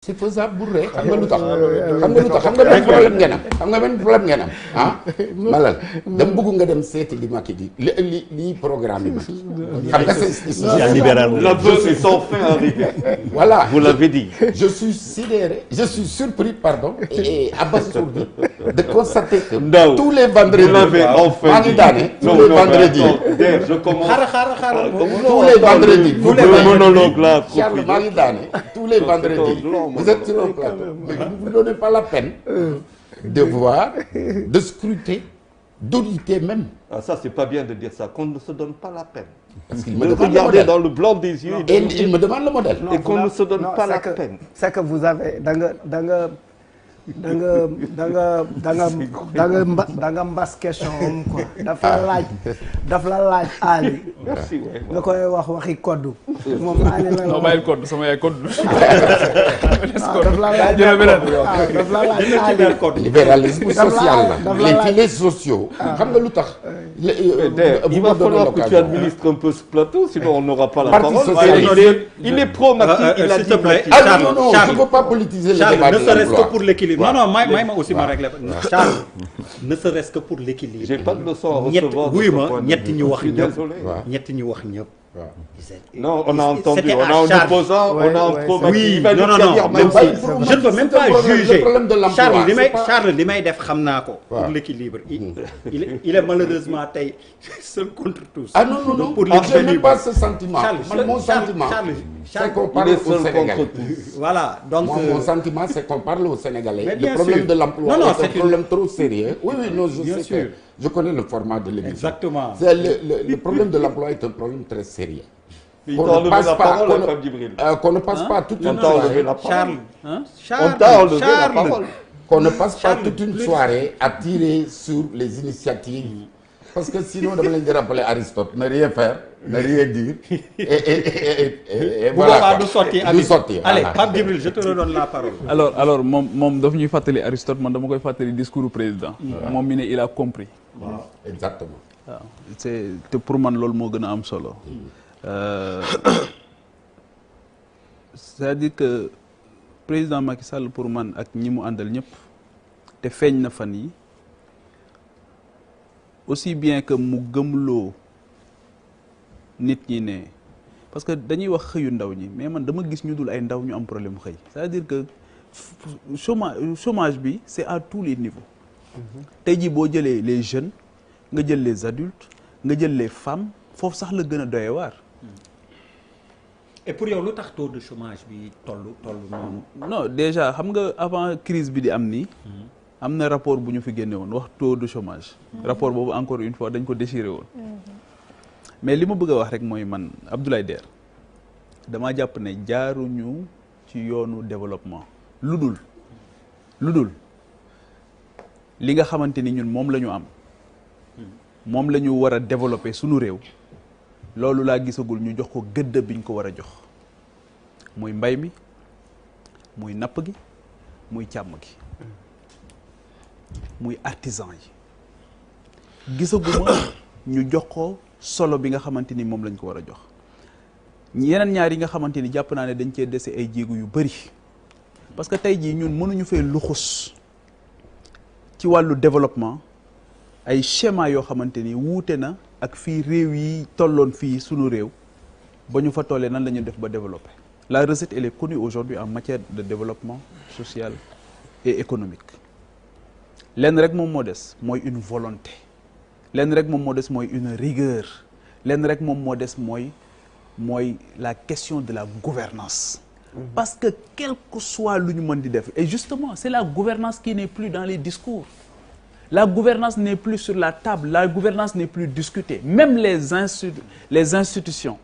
c'est faisable bu rëy xam nga lu tax xam nga benn problème ngeen am ah malal dama bëgg nga dem seeti di Macky di li programme yi xam nga c'est libéral. L'aveu est sans fin arrivé. voilà Vous l'avez dit. je suis sidéré je suis surpris pardon et abasourdi de constater que tous les vendredis vous l'avez enfin maa ngi daane tous les vendredis je commence. xaaral tous les vendredis le monologue là. Charles maa ngi daane tous les vendredis vous êtes sur un plateau mais vous ne donnez pas la peine de voir, de scruter, d'auditer même. Ah, ça, c'est pas bien de dire ça, qu'on ne se donne pas la peine. Parce qu'il De me demande le regarder modèle. dans le blanc des yeux Et il me demande le modèle. et qu'on ne se donne non, pas la c'est que- peine. c'est que vous avez da nga mbas question am quoi daf la laaj Ali Merci, ouais, nga koy wax waxi koddu moom Ali la non bàyyil code sama yaay code. daf la laaj daf la laaj Ali Libéralisme social daf la les laaj. filets sociaux. xam nga lu tax. Il va falloir que tu administres un peu ce plateau, sinon on n'aura pas la Parti parole. socialiste. Il est pro-Macky, il a s'il dit te plaît. Macky. Ah Charles, non, non, Charles. je ne veux pas politiser le Charles, débat ne de serait-ce que l'emploi. pour l'équilibre. Non, non, may aussi ma régler. Charles, ne serait-ce que pour l'équilibre. J'ai pas de leçon à ñett recevoir de wuyu ce ma point de ñett vue. ñu wax Je suis ñëpp. désolé. ñett ñu wax ñëpp. Non, on a entendu, C'était on à a un Charles. opposant, on a un pro-Macky. Oui, Il va non, nous non, dire non, même mais si- pas- Je ne peux même C'est pas le problème- juger. le problème de l'emploi, c'est pas- Charles li may def xam naa ko. Waaw. Pour l'équilibre. Il est malheureusement tey seul contre tous. Ah non, non, non, Donc, pour je n'ai l'équilibre. pas ce sentiment. Charles, Mon Charles, sentiment, Charles, c'est qu'on Il parle est aux seul Sénégalais. contre tous. Voilà, donc. Moi, mon sentiment, c'est qu'on parle aux Sénégalais. Mais Le bien problème sûr. de l'emploi Non, non, est un c'est une- problème trop sérieux. Oui, oui, non, je Bien sais sûr. que je connais le format de l'émission. Exactement. C'est le problème de l'emploi est un problème très sérieux. Il Qu'on t'a ne enlevé passe la pas, parole, qu'on ne- Fab Djibril. qu'on ne passe pas toute On une t'a enlevé soirée, la parole. Charles, hein? On t'a enlevé la Charles. parole. qu'on ne passe pas Charles, toute une plus- soirée à tirer sur les initiatives. Parce que sinon, je vais rappeler Aristote, ne rien faire, ne rien dire. Et Bu voilà. boobaa quoi. du sotti Du sotti. Allez, voilà. Pape Djibril, je te redonne la parole. alors moom daf ñuy fàttali Aristote man dama koy fàttali discours président. moom mi ne il a compris. Exactement. waaw c'est te pour man loolu moo gën a am solo. C'est-à-dire que président Macky Sall pour man ak ñi mu àndal ñëpp te feeñ na fan yi aussi bien que mu gëmloo nit ñi ne parce que dañuy wax xëyu ndaw ñi mais man dama gis ñu dul ay ndaw ñu am problème xëy c'est-à-dire que chômage bi c'est à tous les niveaux. tey jii boo jëlee les jeunes nga jël les adultes nga jël les femmes foofu sax la gën a doye waar. Et pour yow lu tax taux de chômage bi tollu noonu. non déjà xam nga avant crise bi di am nii. am na rapport bu ñu fi génne woon wax taux de chômage. rapport boobu encore une fois dañ ko déchiré woon. mais li ma bëgg a wax rek mooy man Abdoulaye Der damaa jàpp ne jaaruñu ci yoonu développement lu dul li nga xamante ni ñun moom la ñu am moom la ñu war a développer sunu réew loolu laa gisagul ñu jox ko gëdd biñ ko war a jox muy mbay mi muy napp gi muy càmm gi muy artisan yi gisaguma ñu jox ko solo bi nga xamante ni moom lañ ko war a jox yeneen ñaar yi nga xamante ni jàpp naa ne dañ cee dese ay jéego yu bari parce que tey jii ñun mënuñu fee luxus ci wàllu développement ay schéma yoo xamante ni wuute na ak fii réew yi tolloon fii sunu réew ba ñu fa tollee nan la ñu def ba développer la recette elle est connue aujourd'hui en matière de développement social et économique lenn rek moom moo des mooy une volonté lenn rek moom moo des mooy une rigueur lenn rek moom moo des mooy la question de la gouvernance parce que quel que soit lu ñu mën di def et justement c'est la gouvernance qui n'est plus dans les discours la gouvernance n'est plus sur la table la gouvernance n'est plus discutée même les institutions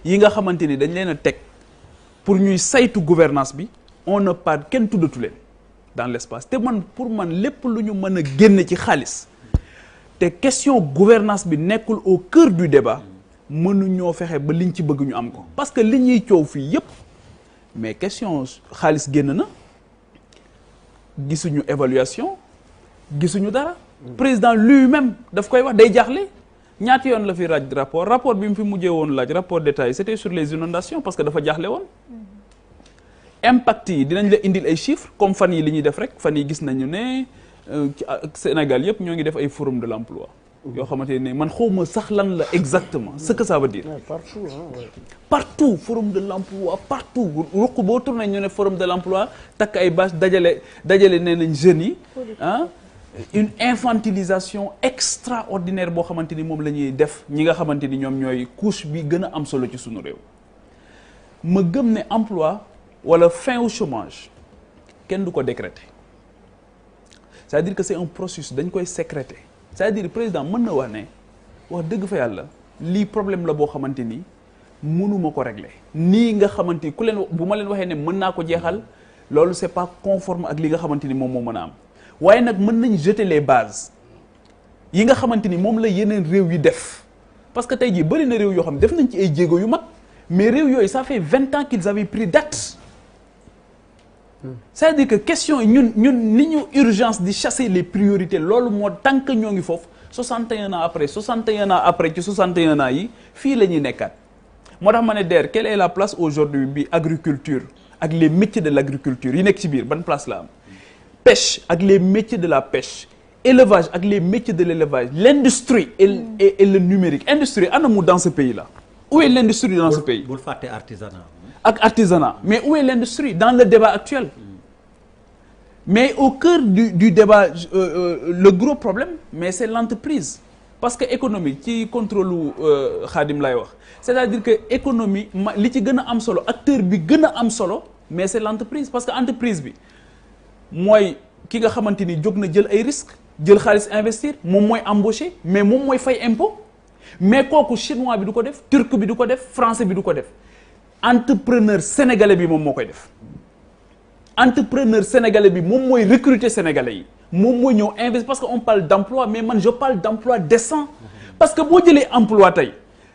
yi nga xamante ni dañ leen a teg pour ñuy saytu gouvernance bi on ne parle kenn tuddatu leen dans l'espace te man pour man lépp lu ñu mën a génne ci xaalis te question gouvernance bi nekkul au cœur du débat mënuñoo fexe ba liñ ci bëgg ñu am ko parce que li ñuy coow fii yépp mais question xaalis génn na gisuñu évaluation gisuñu dara président lui-même daf koy wax day jaaxle ñaati yoon la fi laaj rapport bi mu fi mujjee woon laaj rapport détaillé c'était sur les inondations parce que dafa jaaxle woon impact yi dinañ la indil ay chiffres comme fan yi li ñuy def rek fan yi gis nañu ne ci Sénégal yëpp ñoo ngi def ay forum de l'emploi yoo xamante ne man xawma sax lan la exactement ce que ça veut dire. Partout, hein, ouais. Partout forum de l'emploi partout ruq boo tourné ñu ne forum de l'emploi takk ay bâche dajale nee nañ jeunes yi ah une infantilisation extraordinaire boo xamante ni moom la ñuy def ñi nga xamante ni ñoom ñooy couche bi gën a am solo ci sunu réew. ma gëm ne emploi wala fin au chômage kenn du ko décréter c'est-à-dire que c'est un processus dañ koy sécréter c'est-à-dire président mën na wax ne wax dëgg fa yàlla lii problème la boo xamante ni mënuma ko régler nii nga xamante ni ku leen bu ma leen waxee ne mën naa ko jeexal loolu c'est pas conforme ak li nga xamante ni moom moo mën a am waaye nag mën nañ jeter les bases yi nga xamante ni moom la yeneen réew yi def parce que tey jii bëri na réew yoo xam def nañ ci ay jéego yu mag mais réew yooyu ça fait 20 ans qu'ils avaient pris date c'est-à-dire que question yi ñun ni ñu urgence di chasser les priorités loolu moo tant que ñoo ngi foofu 61 ans après 61 ans après ci 61 ans yi fii la ñuy nekkaat moo tax ma ne DER quelle est la place aujourd'hui bi agriculture ak les métiers de l'agriculture yi nekk ci biir ban place la am pêche ak les métiers de la pêche élevage ak les métiers de l'élevage l'industrie et le numérique industrie ana mu dans ce pays là où est l'industrie dans ce pays bul fàtte artisanat ak artisanat mais où est l'industrie dans le débat actuel mais au cœur du débat le gros problème mais c'est l'entreprise parce que économie ci contrôle Khadim lay wax c'est-à-dire que économie li ci gën a am solo acteur bi gën a am solo mais c'est l'entreprise parce que entreprise bi mooy ki nga xamante ni jóg na jël ay risques jël xaalis investir moom mooy embaucher mais moom mooy fay impôt mais kooku chinois bi du ko def turc bi du ko def français bi du ko def entrepreneur sénégalais bi moom moo koy def entrepreneur sénégalais bi moom mooy recruter sénégalais yi moom mooy ñëw investir parce que on parle d'emploi mais man je parle d'emploi décent parce que boo jëlee emploi tey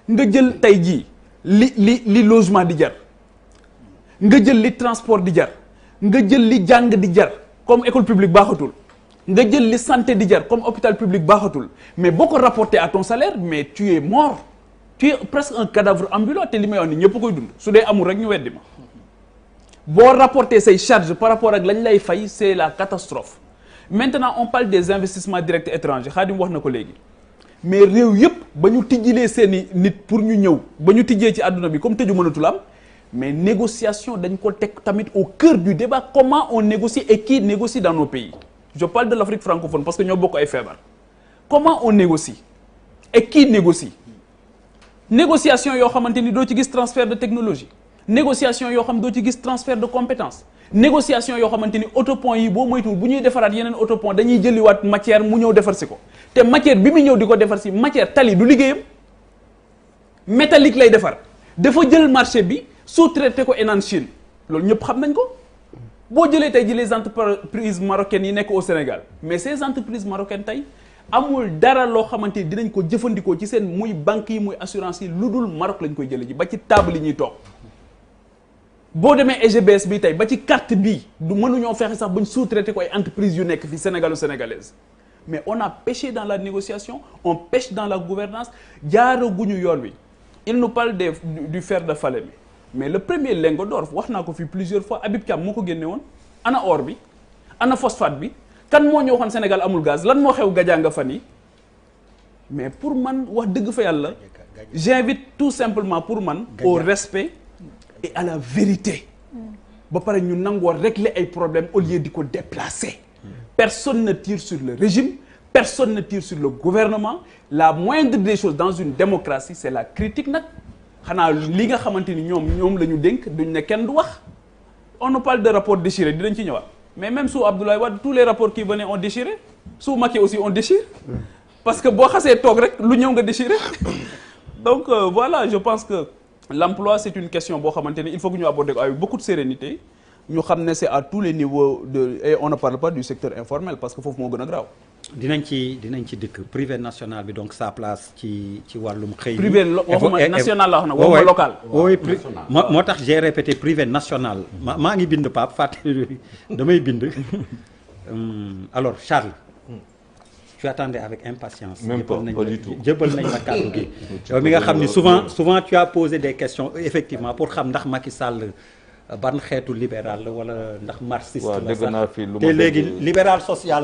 nga jël tey jii li logement di jar nga jël li transport di jar nga jël li jàng di jar comme école publique baaxatul nga jël li santé di jar comme hôpital public baaxatul mais boo ko rapporté à ton salaire mais tu es mort tu es presque un cadavre ambulant te li may wax ni ñëpp koy dund su dee amul rek ñu weddi ma boo rapporté say charges par rapport ak lañ lay fay c'est la catastrophe maintenant on parle des investissements directs étrangers Khadim wax na ko léegi mais réew yëpp ba ñu tijjilee seeni nit pour ñu ñëw ba ñu tijjee ci àdduna bi comme tëju mënatul am mais négociation dañ ko teg tamit au cœur du débat comment on négocie et qui négocie dans nos pays je parle de l'Afrique francophone parce que ñoo bokk ay feebar comment on négocie et qui négocie négociation yoo xamante ni doo ci gis transfert de technologie négociation yoo xam doo ci gis transfert de compétences négociation yoo xamante ni autopont yi boo moytuwul bu ñuy defaraat yeneen autopont dañuy jëliwaat matière mu ñëw defar si ko te matière bi mu ñëw di ko defar si matière tali du liggéeyam métallique lay defar dafa jël marché bi sous-traité ko Henan Chine loolu ñëpp xam nañ ko boo jëlee tey ji les entreprises marocaines yi nekk au Sénégal mais ces entreprises marocaines tey amul dara loo xamante ni dinañ ko jëfandikoo ci seen muy banques yi muy assurance yi lu dul Maroc lañ koy jëlee ji ba ci table yi ñuy toog boo demee EGBS bi tey ba ci carte bii du mënuñoo fexe sax bañ sous-traité ko ay entreprises yu nekk fi sénégalo-sénégalaise mais on a pêché dans la négociation on pêche dans la gouvernance jaaraguñu yoon wi il nous parle du fer de Falémé mais le premier lingot d'or wax naa ko fi plusieurs fois Habib Thiam moo ko génne woon ana or bi ana phosphate bi kan moo ñu waxoon Sénégal amul gaz lan moo xew Gadianga fan yi mais pour man wax dëgg fa yàlla j'invite tout simplement pour man au respect et à la vérité ba pare ñu nangoo régler ay problèmes au lieu di ko déplacer personne ne tire sur le régime personne ne tire sur le gouvernement la moindre des choses dans une démocratie c'est la critique nag xanaa li nga xamante ni ñoom la ñu dénk duñ ne kenn du wax on nous parle de rapport déchiré dinañ ci ñëwaat mais même sous Abdoulaye Wade tous les rapports qui venaient ont déchiré sous Macky aussi on déchire parce que boo xasee toog rek lu ñëw nga déchiré donc voilà je pense que l'emploi c'est une question boo xamante ni il faut que ñu aborder ko avec beaucoup de sérénité ñu xam ne c'est à tous les niveaux et on ne parle pas du secteur informel parce que foofu moo gën a graaw. dinañ ci dëkk privé national bi donc sa place ci wàllum xëy. privé waxuma national la wax na waxuma local. oui moo tax j'ai répété privé national. maa ngi bind Pape fàttali damay bind alors Charles. tu attendais avec impatience. même pas du tout jëbal nañ la kàddu gi. yow mi nga xam ni souvent tu as posé des questions effectivement pour xam ndax Macky Sall ban xeetu libéral la wala ndax marxiste waaw la dégg sax naa fi lu ma te léegi dégg. libéral social la